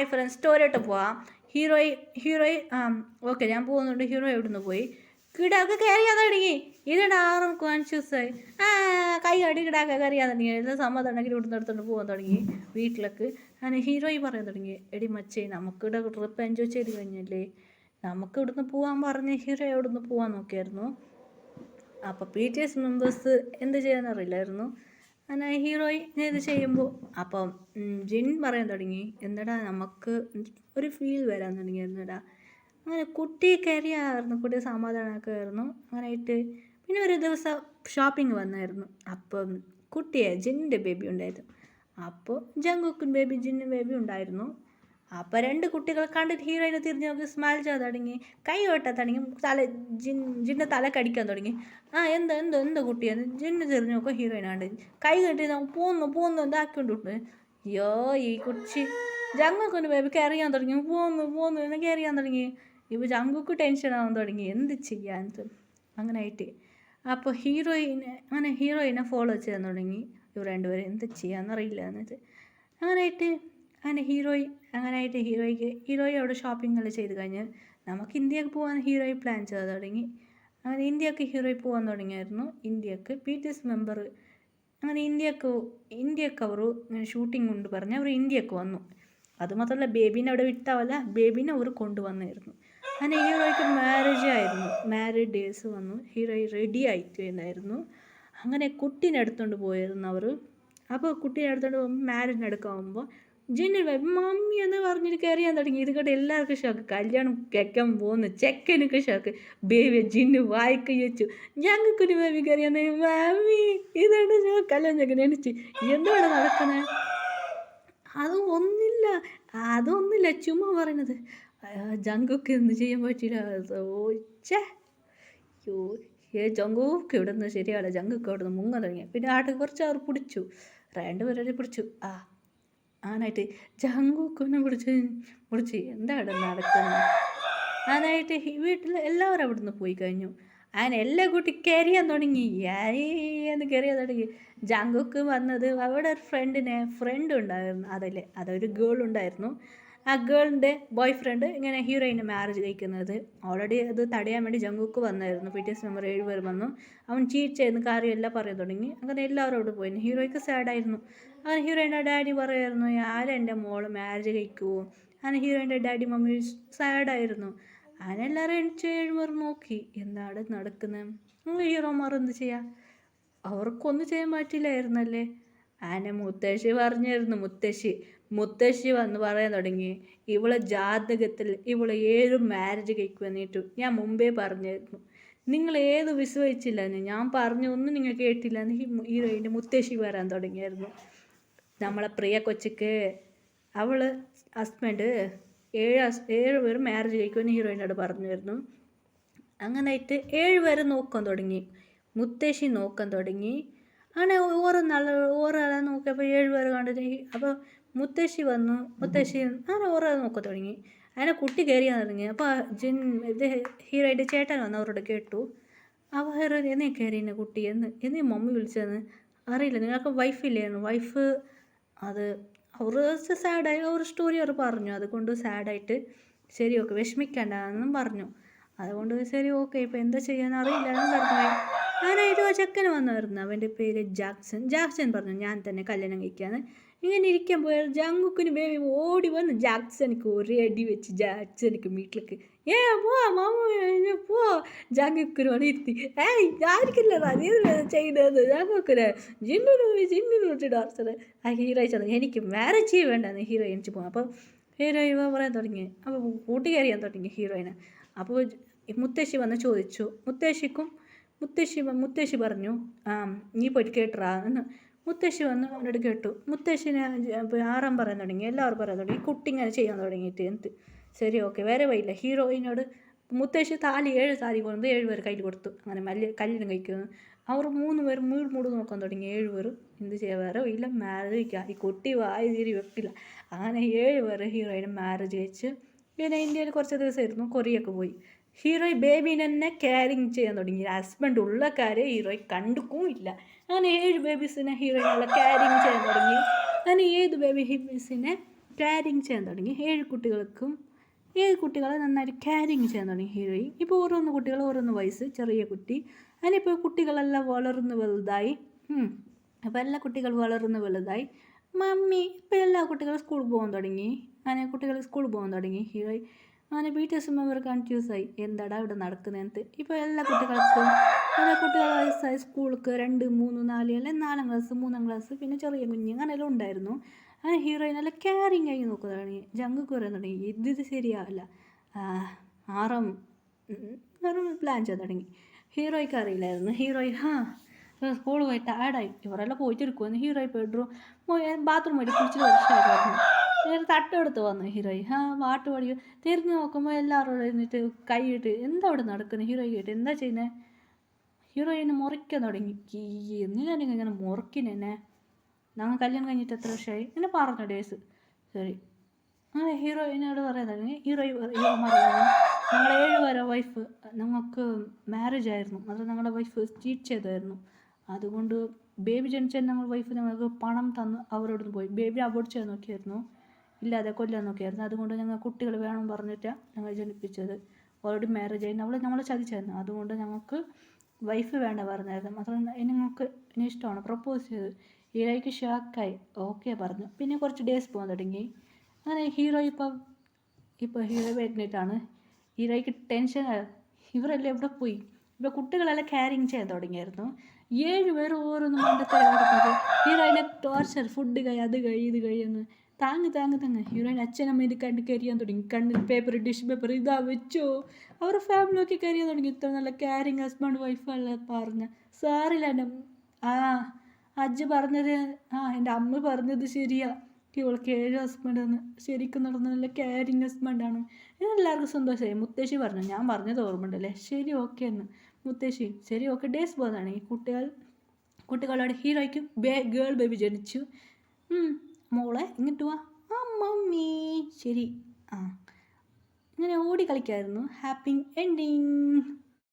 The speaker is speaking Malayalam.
ഹായ് ഫ്രണ്ട്സ് സ്റ്റോറിയോട്ട് പോവാം. ഹീറോയി ഓക്കെ ഞാൻ പോകുന്നുണ്ട്. ഹീറോ എവിടുന്ന് പോയി കിടാക്ക് കയറിയാൻ തുടങ്ങി. ഇതിടാ 5 ദിവസമായി കൈ കടി കിടാക്ക കയറിയാൻ തുടങ്ങി. എല്ലാ സമ്മതം ഉണ്ടെങ്കിൽ ഇവിടുന്ന് എടുത്തോണ്ട് പോകാൻ തുടങ്ങി വീട്ടിലേക്ക്. അങ്ങനെ ഹീറോയി പറയാൻ തുടങ്ങി, എടി മച്ചേ നമുക്കിവിടെ ട്രിപ്പ് എൻജോയ് ചെയ്ത് കഴിഞ്ഞല്ലേ, നമുക്ക് ഇവിടുന്ന് പോകാൻ പറഞ്ഞ് ഹീറോ എവിടുന്ന് പോകാൻ നോക്കിയായിരുന്നു. അപ്പോൾ BTS മെമ്പേഴ്സ് എന്ത് ചെയ്യാനറിയില്ലായിരുന്നു. അങ്ങനെ ഹീറോയി ഇത് ചെയ്യുമ്പോൾ അപ്പം ജിൻ പറയാൻ തുടങ്ങി, എന്നടാ നമുക്ക് ഒരു ഫീൽ വരാൻ തുടങ്ങിയായിരുന്നടാ. അങ്ങനെ കുട്ടി കയറിയായിരുന്നു, കുട്ടി സമാധാനമൊക്കെയായിരുന്നു. അങ്ങനെയായിട്ട് പിന്നെ ഒരു ദിവസം ഷോപ്പിംഗ് വന്നായിരുന്നു. അപ്പം കുട്ടിയെ ജിന്നിൻ്റെ ബേബി ഉണ്ടായിരുന്നു. അപ്പോൾ ജങ്കുക്കും ബേബി ജിന്നും ബേബി ഉണ്ടായിരുന്നു. അപ്പോൾ 2 കുട്ടികൾ കണ്ടിട്ട് ഹീറോയിനെ തിരിഞ്ഞ് നോക്കി സ്മൈൽ ചെയ്ത് തുടങ്ങി, കൈ കൊട്ടാൻ തുടങ്ങി, ജിന്നെ തല കടിക്കാൻ തുടങ്ങി. എന്താ കുട്ടിയെന്ന് ജിന്ന് തിരിഞ്ഞ് നോക്കുക, ഹീറോയിനാണ്ട് കൈ കെട്ടി പോന്നു ഇതാക്കിക്കൊണ്ടിട്ട്. അയ്യോ ഈ കുച്ചി ജങ്കുക്കിന് ബേബി കയറിയാൻ തുടങ്ങി, പോന്നു എന്ന് കയറിയാൻ തുടങ്ങി. ഇപ്പോൾ ജങ്കുക്ക് ടെൻഷനാകാൻ തുടങ്ങി, എന്ത് ചെയ്യാൻ അങ്ങനെ ആയിട്ട്. അപ്പോൾ ഹീറോയിനെ ഫോളോ ചെയ്യാൻ തുടങ്ങി. ഇവർ 2 പേരും എന്ത് ചെയ്യാന്നറിയില്ല എന്നിട്ട് അങ്ങനെയായിട്ട് ഹീറോയി അവിടെ ഷോപ്പിംഗെല്ലാം ചെയ്ത് കഴിഞ്ഞ് നമുക്ക് ഇന്ത്യക്ക് പോകാൻ ഹീറോയി പ്ലാൻ ചെയ്ത് തുടങ്ങി. അങ്ങനെ ഇന്ത്യക്ക് ഹീറോയി പോകാൻ തുടങ്ങിയായിരുന്നു. ഇന്ത്യക്ക് BTS മെമ്പർ അങ്ങനെ ഇന്ത്യക്ക് അവർ ഷൂട്ടിംഗ് കൊണ്ട് പറഞ്ഞ് അവർ ഇന്ത്യക്ക് വന്നു. അതുമാത്രമല്ല ബേബീനെ അവിടെ വിട്ടാവല്ല, ബേബീനെ അവർ കൊണ്ടുവന്നായിരുന്നു. അങ്ങനെ ഹീറോയ്ക്ക് മാരേജ് ഡേയ്സ് വന്നു. ഹീറോയി റെഡി ആയിട്ടുണ്ടായിരുന്നു. അങ്ങനെ കുട്ടീനെ എടുത്തുകൊണ്ട് പോയിരുന്നു അവർ. അപ്പോൾ കുട്ടീനെ എടുത്തുകൊണ്ട് പോകുമ്പോൾ മാരേജിന് എടുക്കാവുമ്പോൾ ജിന്നിന് മമ്മി എന്ന് പറഞ്ഞിട്ട് കയറിയാൻ തുടങ്ങി. ഇത് കേട്ട് എല്ലാവർക്കും ഷോക്ക്. കല്യാണം കേൾക്കാൻ പോകുന്നു ചെക്കനൊക്കെ ഷോക്ക്. ബേബി ജിന്ന് വായിക്ക് വെച്ചു. ഞങ്ങൾക്കൊരു ബേബി കയറിയാൻ മാമി ഇതാണ് കല്യാണം ചെക്കൻ എണിച്ച് എന്താണ് നടക്കുന്നത്. അതൊന്നുമില്ല ചുമ്മാ പറയണത്. ജങ്കുക്ക് എന്ത് ചെയ്യാൻ പറ്റില്ല. ജങ്കുക്ക് ഇവിടെ നിന്ന് ശരിയാവില്ല. ജങ്കുക്ക് അവിടെ നിന്ന് മുങ്ങാൻ തുടങ്ങി. പിന്നെ കുറച്ച് അവർ പിടിച്ചു, 2 പേരെ പിടിച്ചു. ആനായിട്ട് ജങ്കുക്കിനെ പിടിച്ച് എന്താണ് നടക്കുന്നത്. അതായിട്ട് വീട്ടിൽ എല്ലാവരും അവിടെ നിന്ന് പോയി കഴിഞ്ഞു. അങ്ങനെ എല്ലാ കുട്ടി കയറിയാൻ തുടങ്ങി. എന്ന് കയറിയാൻ തുടങ്ങി. ജങ്കുക്ക് വന്നത് അവിടെ ഒരു ഫ്രണ്ട് ഉണ്ടായിരുന്നു. അതൊരു ഗേൾ ഉണ്ടായിരുന്നു. ആ ഗേളിൻ്റെ ബോയ് ഫ്രണ്ട് ഇങ്ങനെ ഹീറോയിനെ മാരേജ് കഴിക്കുന്നത്. ഓൾറെഡി അത് തടയാൻ വേണ്ടി ജങ്കുക്ക് വന്നായിരുന്നു. BTS മെമ്പർ 7 പേർ വന്നു. അവൻ ചീറ്റ് ചെയ്യുന്ന കാര്യമെല്ലാം പറയാൻ തുടങ്ങി. അങ്ങനെ എല്ലാവരും അവിടെ പോയിരുന്നു. ഹീറോയ്ക്ക് സാഡായിരുന്നു. അങ്ങനെ ഹീറോയിൻ്റെ ഡാഡി പറയായിരുന്നു, ആരെൻ്റെ മോള് മാരേജ് കഴിക്കുമോ. അങ്ങനെ ഹീറോയിൻ്റെ ഡാഡി മമ്മി സാഡായിരുന്നു. അങ്ങനെ എല്ലാവരും 7 പേർ നോക്കി എന്താണ് നടക്കുന്നത്. ഹീറോമാർ എന്ത് ചെയ്യുക, അവർക്കൊന്നും ചെയ്യാൻ പറ്റില്ലായിരുന്നല്ലേ. അങ്ങനെ മുത്തശ്ശി വന്ന് പറയാൻ തുടങ്ങി, ഇവളെ ജാതകത്തിൽ ഇവളെ 7 മാരേജ് കഴിക്കുമെന്നിട്ടു ഞാൻ മുമ്പേ പറഞ്ഞായിരുന്നു. നിങ്ങൾ ഏത് വിശ്വസിച്ചില്ലെന്ന് ഞാൻ പറഞ്ഞു, ഒന്നും നിങ്ങൾ കേട്ടില്ല എന്ന് ഹീറോയിൻ്റെ മുത്തശ്ശി വരാൻ തുടങ്ങിയായിരുന്നു. നമ്മളെ പ്രിയ കൊച്ചിക്ക് ഹസ്ബൻഡ് 7 പേർ മാരേജ് കഴിക്കുമെന്ന് ഹീറോയിനോട് പറഞ്ഞായിരുന്നു. അങ്ങനെയായിട്ട് 7 പേരെ നോക്കാൻ തുടങ്ങി. മുത്തശ്ശി നോക്കാൻ തുടങ്ങി. അങ്ങനെ ഓരോരാളെ നോക്കിയപ്പോൾ 7 പേര് കണ്ടിട്ട് അപ്പോൾ മുത്തശ്ശി അങ്ങനെ ഓരോരാളെ നോക്കാൻ തുടങ്ങി. അങ്ങനെ കുട്ടി കയറിയാൻ തുടങ്ങി. അപ്പോൾ ഹീറോയുടെ ചേട്ടൻ വന്ന് അവരോട് കേട്ടു. അപ്പോൾ ഹീറോ എന്നേ കയറിയെന്നെ കുട്ടി എന്നീ മമ്മി വിളിച്ചതെന്ന് അറിയില്ല. നിങ്ങൾക്ക് വൈഫില്ലായിരുന്നു. വൈഫ് അത് അവർ സാഡായി ഒരു സ്റ്റോറി അവർ പറഞ്ഞു. അതുകൊണ്ട് സാഡായിട്ട് ശരി ഓക്കെ വിഷമിക്കണ്ടെന്നും പറഞ്ഞു. അതുകൊണ്ട് ശരി ഓക്കെ ഇപ്പോൾ എന്താ ചെയ്യാൻ അറിയില്ല എന്ന് പറഞ്ഞു. അങ്ങനെ ഒരു ചെക്കന് വന്നായിരുന്നു. അവൻ്റെ പേര് ജാക്സൺ പറഞ്ഞു ഞാൻ തന്നെ കല്യാണം കഴിക്കാന്ന്. ഇങ്ങനെ ഇരിക്കാൻ പോയാൽ ജങ്കുക്കിന് ബേബി ഓടി വന്ന് ജാക്സണിക്ക് ഒരേ അടി വെച്ച് ജാക്സണിക്ക് വീട്ടിലേക്ക് പോ ജങ്കുക്കിന് വന്ന് ഇരുത്തി ആയിരിക്കില്ല ചെയ്യുന്നത് ജങ്കുക്കിന് ജിന്നിന് വിട്ടിട്ട് അർച്ചത് ഹീറോയി ചെന്നു എനിക്ക് മാരേജ് ചെയ്യ വേണ്ടെന്ന് ഹീറോയിൻ പോകും. അപ്പോൾ ഹീറോയിൻ പറയാൻ തുടങ്ങി. അപ്പോൾ കൂട്ടുകാരിയാൻ തുടങ്ങി ഹീറോയിന്. അപ്പോൾ മുത്തശ്ശി വന്ന് ചോദിച്ചു. മുത്തശ്ശി പറഞ്ഞു നീ പോയിട്ട് കേട്ടറാ എന്ന്. മുത്തശ്ശി വന്ന് അവനോട് കേട്ടു. മുത്തശ്ശിനെ ആറാൻ പറയാൻ തുടങ്ങി. എല്ലാവരും പറയാൻ തുടങ്ങി. കുട്ടി ഇങ്ങനെ ചെയ്യാൻ തുടങ്ങിയിട്ട് എന്ത് ശരി ഓക്കെ വേറെ വഴിയില്ല. ഹീറോയിനോട് മുത്തശ്ശി 7 താലി കൊണ്ട് 7 പേർ കയ്യിൽ കൊടുത്തു. അങ്ങനെ കല്യാണം കഴിക്കുന്നു. അവർ 3 പേർ മൂട് നോക്കാൻ തുടങ്ങി. 7 പേർ എന്ത് ചെയ്യുക വേറെ വഴിയില്ല മാരേജ് കഴിക്കുക. ഈ കുട്ടി വായി തീരി വെക്കില്ല. അങ്ങനെ 7 പേർ ഹീറോയിനെ മാരേജ് കഴിച്ച് പിന്നെ ഇന്ത്യയിൽ കുറച്ച് ദിവസമായിരുന്നു. കൊറിയക്ക് പോയി. ഹീറോയി ബേബീനെ തന്നെ കെയറിങ് ചെയ്യാൻ തുടങ്ങി. ഹസ്ബൻഡ് ഉള്ള കാര്യം ഹീറോയി കണ്ടുക്കും ഇല്ല. അങ്ങനെ 7 ബേബീസിനെ ഹീറോയിനുള്ള കെയറിങ് ചെയ്യാൻ തുടങ്ങി. അങ്ങനെ 7 ബേബീസിനെ ക്യാരിങ് ചെയ്യാൻ തുടങ്ങി. 7 കുട്ടികളെ നന്നായിട്ട് ക്യാരിങ് ചെയ്യാൻ തുടങ്ങി ഹീറോയിൻ. ഇപ്പോൾ ഓരോന്ന് കുട്ടികൾ ഓരോന്ന് വയസ്സ്, ചെറിയ കുട്ടി. അതിനിപ്പോൾ കുട്ടികളെല്ലാം വളർന്ന് വലുതായി. അപ്പോൾ എല്ലാ കുട്ടികൾ വളർന്ന് വലുതായി. മമ്മി ഇപ്പോൾ എല്ലാ കുട്ടികളും സ്കൂളിൽ പോകാൻ തുടങ്ങി. അങ്ങനെ കുട്ടികൾ സ്കൂളിൽ പോകാൻ തുടങ്ങി. ഹീറോയിൻ അങ്ങനെ BTS മെമ്പർ കൺഫ്യൂസായി, എന്താടാ ഇവിടെ നടക്കുന്നതെന്ന്. ഇപ്പോൾ എല്ലാ കുട്ടികൾക്കും വയസ്സായി. സ്കൂൾക്ക് 2, 3, 4 അല്ലെ 4ാം ക്ലാസ്, 3ാം ക്ലാസ്, പിന്നെ ചെറിയ കുഞ്ഞ് അങ്ങനെയെല്ലാം ഉണ്ടായിരുന്നു. അങ്ങനെ ഹീറോയിൻ നല്ല കെയറിങ് ആയി നോക്കുക തുടങ്ങി. ജങ്കുക്ക് പറയാൻ തുടങ്ങി, ഇത് ശരിയാവില്ല. ആറും പ്ലാൻ ചെയ്യാൻ തുടങ്ങി. ഹീറോയ്ക്ക് അറിയില്ലായിരുന്നു. ഹീറോയിൻ സ്കൂൾ പോയി ടയർഡായി. ഇവരെല്ലാം പോയിട്ടിരിക്കുമെന്ന്. ഹീറോയി ബാത്റൂം പോയിട്ട് കുളിച്ചിട്ട് വർഷമായിരുന്നു. ഒരു തട്ടെടുത്ത് വന്നു ഹീറോയിൻ. പാട്ട് പാടി തിരിഞ്ഞ് നോക്കുമ്പോൾ എല്ലാവരും എന്നിട്ട് കൈയിട്ട് എന്താ അവിടെ നടക്കുന്നത്. ഹീറോയി കേട്ട് എന്താ ചെയ്യുന്നത്. ഹീറോയിനെ മുറിക്കാൻ തുടങ്ങി. എന്തിനാണെങ്കിൽ ഇങ്ങനെ മുറിക്കിനെന്നെ, ഞങ്ങൾ കല്യാണം കഴിഞ്ഞിട്ട് എത്ര വർഷമായി എന്നെ പറഞ്ഞു ഡേയ്സ്. ശരി, അങ്ങനെ ഹീറോയിനോട് പറയാൻ തുടങ്ങി. ഹീറോ പറഞ്ഞു, ഞങ്ങളുടെ 7 വരെ വൈഫ് ഞങ്ങൾക്ക് മാരേജ് ആയിരുന്നു, അത് ഞങ്ങളുടെ വൈഫ് ചീറ്റ് ചെയ്തായിരുന്നു. അതുകൊണ്ട് ബേബി ജനിച്ചാൽ ഞങ്ങൾ വൈഫ് ഞങ്ങൾക്ക് പണം തന്ന് അവരോട് പോയി. ബേബി അബോർട്ട് ചെയ്യാൻ നോക്കിയായിരുന്നു, ഇല്ലാതെ കൊല്ലാൻ നോക്കിയായിരുന്നു. അതുകൊണ്ട് ഞങ്ങൾ കുട്ടികൾ വേണം പറഞ്ഞിട്ടാണ് ഞങ്ങൾ ജനിപ്പിച്ചത്. ഓൾറെഡി മാരേജ് ആയിരുന്നു, നമ്മളെ ചതിച്ചായിരുന്നു. അതുകൊണ്ട് ഞങ്ങൾക്ക് വൈഫ് വേണ്ട പറഞ്ഞായിരുന്നു. മാത്രമല്ല നിങ്ങൾക്ക് എന്നെ ഇഷ്ടമാണ് പ്രപ്പോസ് ചെയ്ത്. ഹീറോയ്ക്ക് ഷോക്കായി. ഓക്കെ പറഞ്ഞു. പിന്നെ കുറച്ച് ഡേയ്സ് പോകാൻ തുടങ്ങി. അങ്ങനെ ഹീറോ ഇപ്പോൾ ഹീറോ വരുന്നിട്ടാണ്. ഹീറോയ്ക്ക് ടെൻഷൻ, ഇവരെല്ലാം എവിടെ പോയി. ഇപ്പോൾ കുട്ടികളെല്ലാം ക്യാരിങ് ചെയ്യാൻ തുടങ്ങിയായിരുന്നു. 7 പേര് ഓരോന്നും മണ്ടത്തരമായിട്ട് ഹീറോയിനെ ടോർച്ചർ, ഫുഡ് അത് ഇത് കഴിയുന്നു. താങ്ങ് ഹീറോയിൻ അച്ഛനമ്മ ഇത് കണ്ട് കരിയാൻ തുടങ്ങി. കണ്ണിൽ പേപ്പർ, ടിഷ്യൂ പേപ്പർ ഇതാ വെച്ചോ. അവരുടെ ഫാമിലിയൊക്കെ കരിയാൻ തുടങ്ങി. ഇത്ര നല്ല കെയറിങ് ഹസ്ബൻഡ് വൈഫല്ല പറഞ്ഞ സാറില്ല. എൻ്റെ അജ്ജ് പറഞ്ഞത്, എൻ്റെ അമ്മ പറഞ്ഞത് ശരിയാ, ഇവൾക്ക് 7 ഹസ്ബൻഡാണ്. ശരിക്കും നടന്ന നല്ല കെയറിങ് ഹസ്ബൻഡാണ്. എല്ലാവർക്കും സന്തോഷമായി. മുത്തശ്ശി പറഞ്ഞു, ഞാൻ പറഞ്ഞത് ഓർമ്മയുണ്ടല്ലേ, ശരി ഓക്കെ എന്ന്. മുത്തശ്ശി ശരി ഓക്കെ. ഡേയ്സ് പോകുന്നതാണ്. ഈ കുട്ടികളോട് ഹീറോയ്ക്ക് ഗേൾ ബേബി ജനിച്ചു. മോളെ ഇങ്ങോട്ട് വാ. മമ്മി ശരി. ഇങ്ങനെ ഓടി കളിക്കായിരുന്നു. Happy ending.